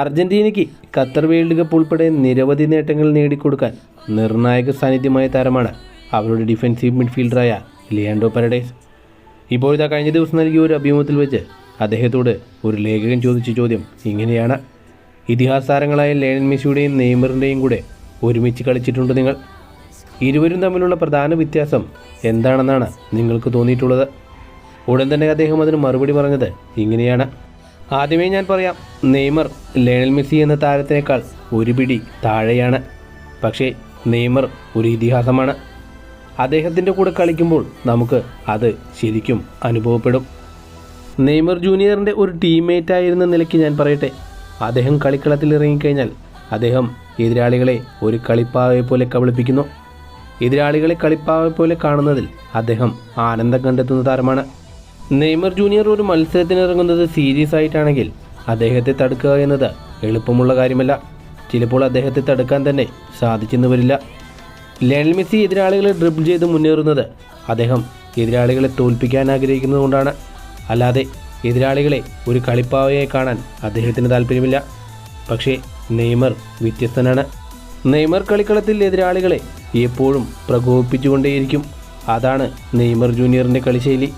അർജന്റീനയ്ക്ക് Qatar world cup ഉൾപ്പെടെ നിരവധി നേട്ടങ്ങൾ നേടിക്കൊടുക്കാൻ നിർണായക സാന്നിധ്യമായ താരമാണ് അവരുടെ ഡിഫൻസീവ് മിഡ്ഫീൽഡറായ ലിയാൻഡ്രോ പരഡേസ്. ഇപ്പോഴത്തെ കഴിഞ്ഞ ദിവസം നൽകിയ ഒരു അഭിമുഖത്തിൽ വെച്ച് അദ്ദേഹത്തോട് ഒരു ലേഖകൻ ചോദിച്ച ചോദ്യം ഇങ്ങനെയാണ്: ഇതിഹാസ താരങ്ങളായ ലയണൽ മെസ്സിയുടെയും നെയ്മറിൻ്റെയും കൂടെ ഒരുമിച്ച് കളിച്ചിട്ടുണ്ട് നിങ്ങൾ. ഇരുവരും തമ്മിലുള്ള പ്രധാന വ്യത്യാസം എന്താണെന്നാണ് നിങ്ങൾക്ക് തോന്നിയിട്ടുള്ളത്? ഉടൻ തന്നെ അദ്ദേഹം അതിന് മറുപടി പറഞ്ഞത് ഇങ്ങനെയാണ്: ആദ്യമേ ഞാൻ പറയാം, നെയ്മർ ലയണൽ മെസ്സി എന്ന താരത്തിനേക്കാൾ ഒരു പിടി താഴെയാണ്. പക്ഷേ നെയ്മർ ഒരു ഇതിഹാസമാണ്. അദ്ദേഹത്തിൻ്റെ കൂടെ കളിക്കുമ്പോൾ നമുക്ക് അത് ശരിക്കും അനുഭവപ്പെടും. നെയ്മർ ജൂനിയറിൻ്റെ ഒരു ടീംമേറ്റ് ആയിരുന്ന നിലയ്ക്ക് ഞാൻ പറയട്ടെ, അദ്ദേഹം കളിക്കളത്തിൽ ഇറങ്ങിക്കഴിഞ്ഞാൽ അദ്ദേഹം എതിരാളികളെ ഒരു കളിപ്പാവയെ പോലെ കബളിപ്പിക്കുന്നു. എതിരാളികളെ കളിപ്പാവയെ പോലെ കാണുന്നതിൽ അദ്ദേഹം ആനന്ദം കണ്ടെത്തുന്ന താരമാണ്. നെയ്മർ ജൂനിയർ ഒരു മത്സരത്തിനിറങ്ങുന്നത് സീരിയസ് ആയിട്ടാണെങ്കിൽ അദ്ദേഹത്തെ തടുക്കുക എന്നത് എളുപ്പമുള്ള കാര്യമല്ല. ചിലപ്പോൾ അദ്ദേഹത്തെ തടുക്കാൻ തന്നെ സാധിച്ചെന്ന് വരില്ല. ലയണൽ മെസ്സി എതിരാളികളെ ഡ്രിബിൾ ചെയ്ത് മുന്നേറുന്നത് അദ്ദേഹം എതിരാളികളെ തോൽപ്പിക്കാൻ ആഗ്രഹിക്കുന്നതുകൊണ്ടാണ്. അല്ലാതെ എതിരാളികളെ ഒരു കളിപ്പാവയായി കാണാൻ അദ്ദേഹത്തിന് താല്പര്യമില്ല. പക്ഷേ നെയ്മർ വ്യത്യസ്തനാണ്. നെയ്മർ കളിക്കളത്തിൽ എതിരാളികളെ എപ്പോഴും പ്രകോപിപ്പിച്ചുകൊണ്ടേയിരിക്കും. അതാണ് നെയ്മർ ജൂനിയറിൻ്റെ കളിശൈലി.